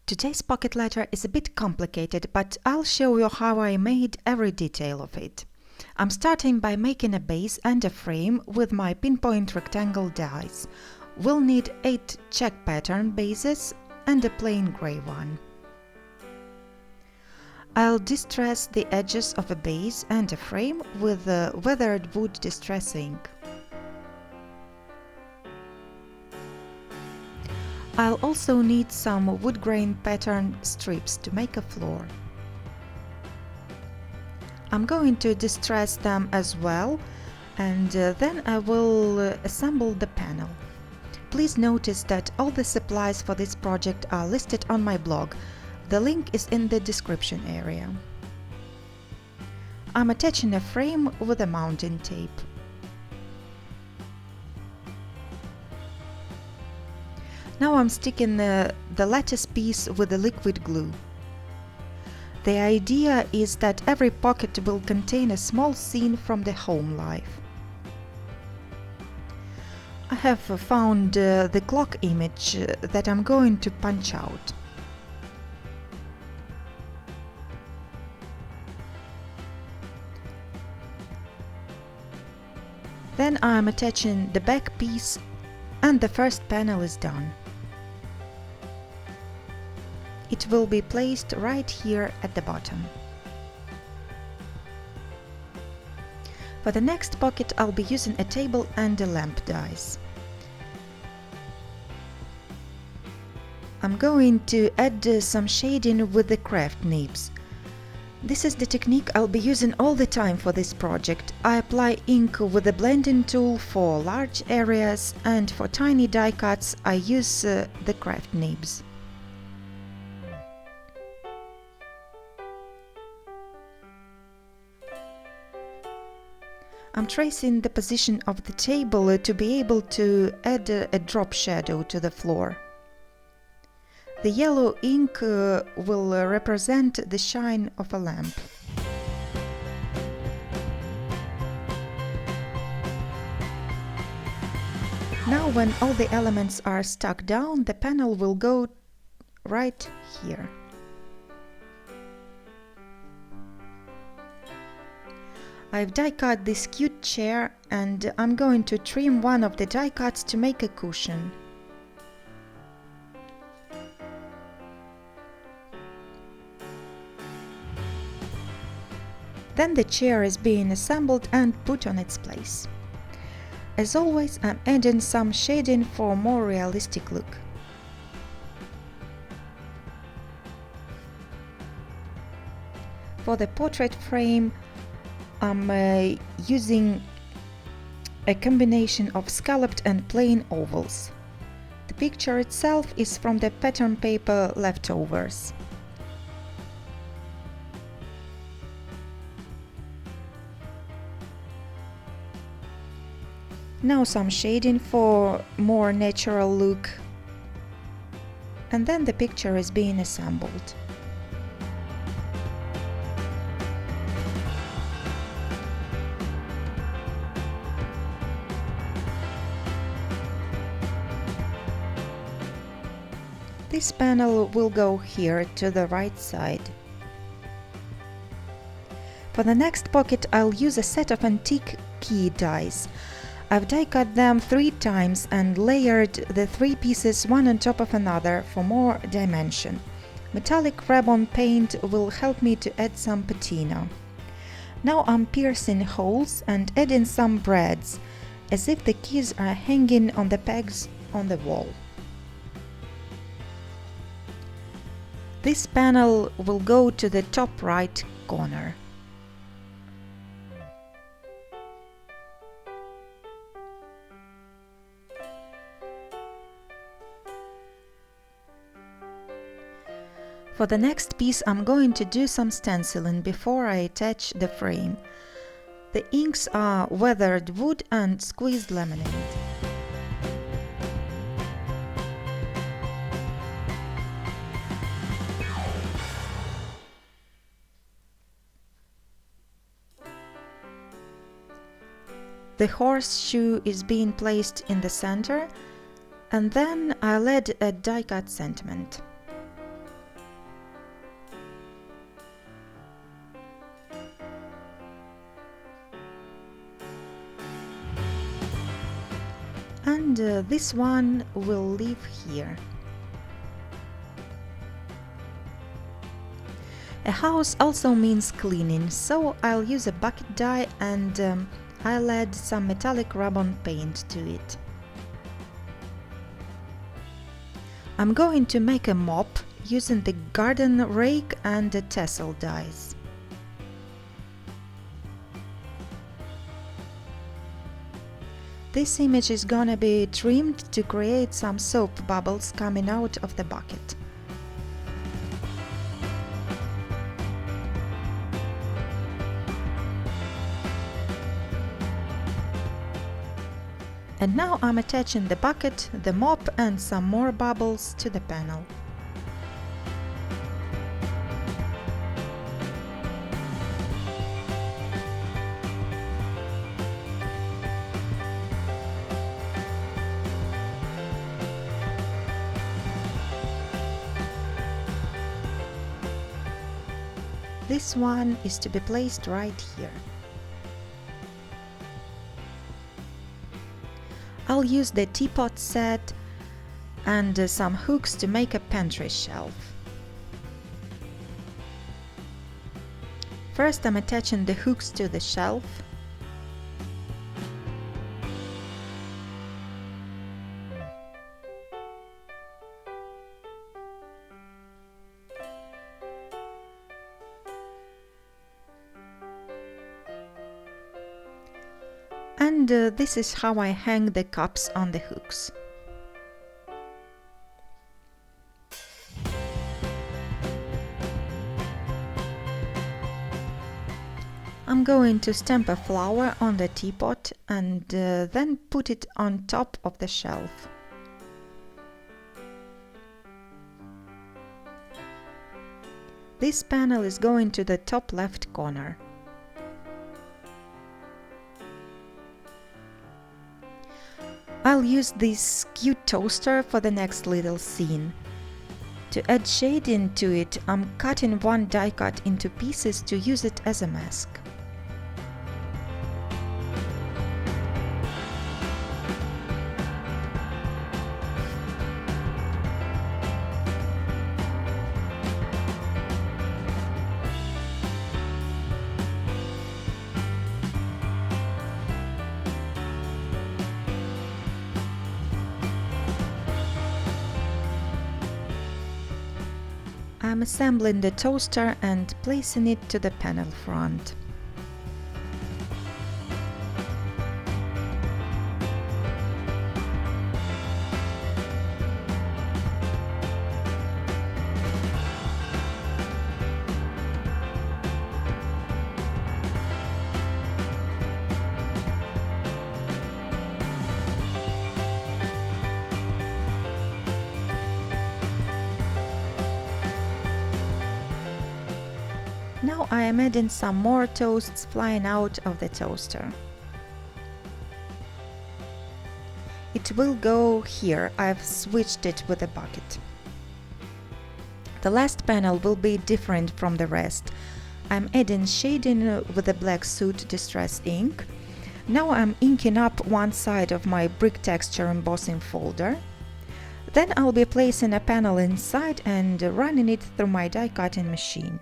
Today's pocket letter is a bit complicated, but I'll show you how I made every detail of it. I'm starting by making a base and a frame with my pinpoint rectangle dies. We'll need 8 check pattern bases and a plain gray one. I'll distress the edges of a base and a frame with weathered wood distress ink. I'll also need some wood grain pattern strips to make a floor. I'm going to distress them as well, and then I will assemble the panel. Please notice that all the supplies for this project are listed on my blog. The link is in the description area. I'm attaching a frame with a mounting tape. Now I'm sticking the lattice piece with the liquid glue. The idea is that every pocket will contain a small scene from the home life. I have found the clock image that I'm going to punch out. Then I'm attaching the back piece and the first panel is done. It will be placed right here at the bottom. For the next pocket I'll be using a table and a lamp dies. I'm going to add some shading with the craft nibs. This is the technique I'll be using all the time for this project. I apply ink with the blending tool for large areas, and for tiny die cuts I use the craft nibs. I'm tracing the position of the table to be able to add a drop shadow to the floor. The yellow ink will represent the shine of a lamp. Now when all the elements are stuck down, the panel will go right here. I've die cut this cute chair and I'm going to trim one of the die cuts to make a cushion. Then the chair is being assembled and put on its place. As always, I'm adding some shading for a more realistic look. For the portrait frame, I'm using a combination of scalloped and plain ovals. The picture itself is from the pattern paper leftovers. Now some shading for more natural look, and then the picture is being assembled. This panel will go here to the right side. For the next pocket I'll use a set of antique key dies. I've die cut them 3 times and layered the 3 pieces one on top of another for more dimension. Metallic ribbon paint will help me to add some patina. Now I'm piercing holes and adding some brads, as if the keys are hanging on the pegs on the wall. This panel will go to the top right corner. For the next piece I'm going to do some stenciling before I attach the frame. The inks are weathered wood and squeezed laminate. The horseshoe is being placed in the center, and then I'll add a die-cut sentiment. and this one will live here. A house also means cleaning, so I'll use a bucket die and I'll add some metallic rub-on paint to it. I'm going to make a mop using the garden rake and the tassel dies. This image is gonna be trimmed to create some soap bubbles coming out of the bucket. And now I'm attaching the bucket, the mop and some more bubbles to the panel. This one is to be placed right here. I'll use the teapot set and some hooks to make a pantry shelf. First, I'm attaching the hooks to the shelf. And this is how I hang the cups on the hooks. I'm going to stamp a flower on the teapot and then put it on top of the shelf. This panel is going to the top left corner. I'll use this cute toaster for the next little scene. To add shading to it, I'm cutting one die cut into pieces to use it as a mask. I'm assembling the toaster and placing it to the panel front. Now I am adding some more toasts flying out of the toaster. It will go here, I've switched it with a bucket. The last panel will be different from the rest. I'm adding shading with the black soot distress ink. Now I'm inking up one side of my brick texture embossing folder. Then I'll be placing a panel inside and running it through my die cutting machine.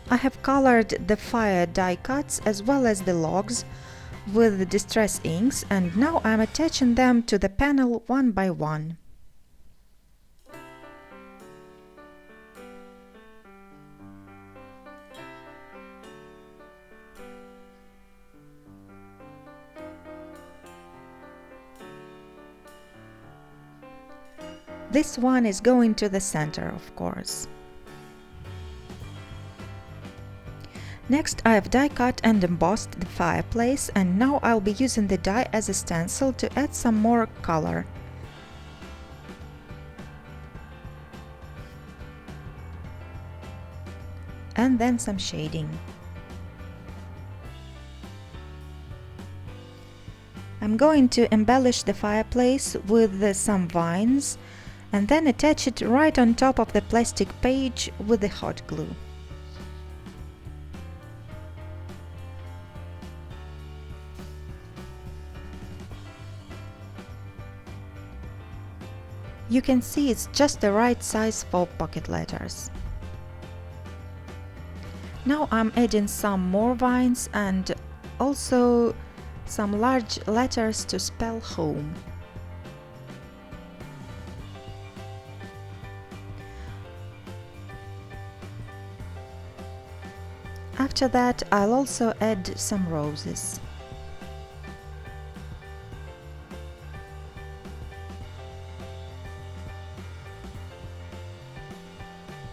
I have colored the fire die cuts as well as the logs with the distress inks, and now I'm attaching them to the panel one by one. This one is going to the center, of course. Next, I have die cut and embossed the fireplace, and now I'll be using the die as a stencil to add some more color. And then some shading. I'm going to embellish the fireplace with some vines and then attach it right on top of the plastic page with the hot glue. You can see it's just the right size for pocket letters. Now I'm adding some more vines and also some large letters to spell home. After that, I'll also add some roses.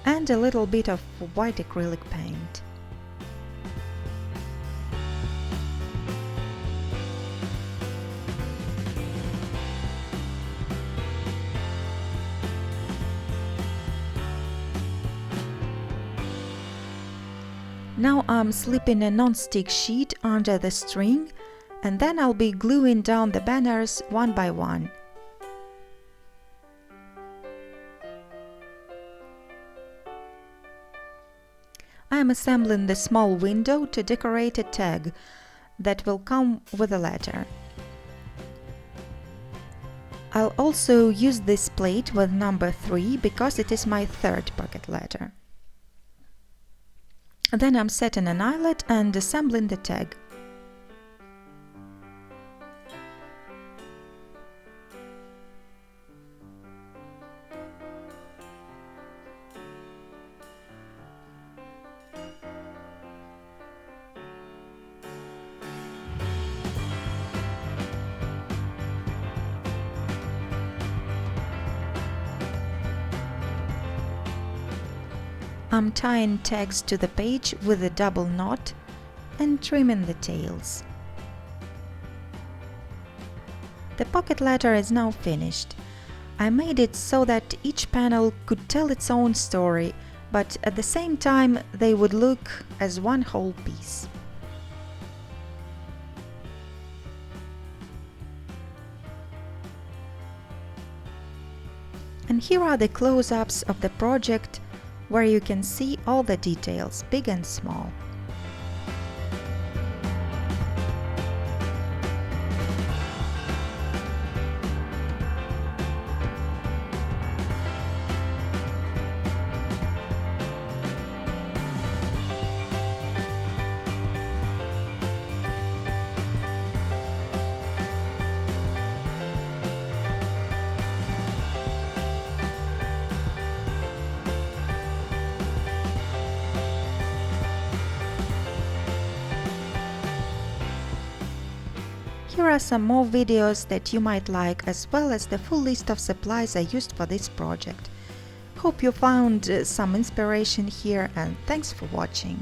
And a little bit of white acrylic paint. Now I'm slipping a non-stick sheet under the string, and then I'll be gluing down the banners one by one. I'm assembling the small window to decorate a tag that will come with a letter. I'll also use this plate with number 3 because it is my third pocket letter. Then I'm setting an eyelet and assembling the tag. I'm tying tags to the page with a double knot and trimming the tails. The pocket letter is now finished. I made it so that each panel could tell its own story, but at the same time they would look as one whole piece. And here are the close-ups of the project, where you can see all the details, big and small. Here are some more videos that you might like, as well as the full list of supplies I used for this project. Hope you found some inspiration here, and thanks for watching.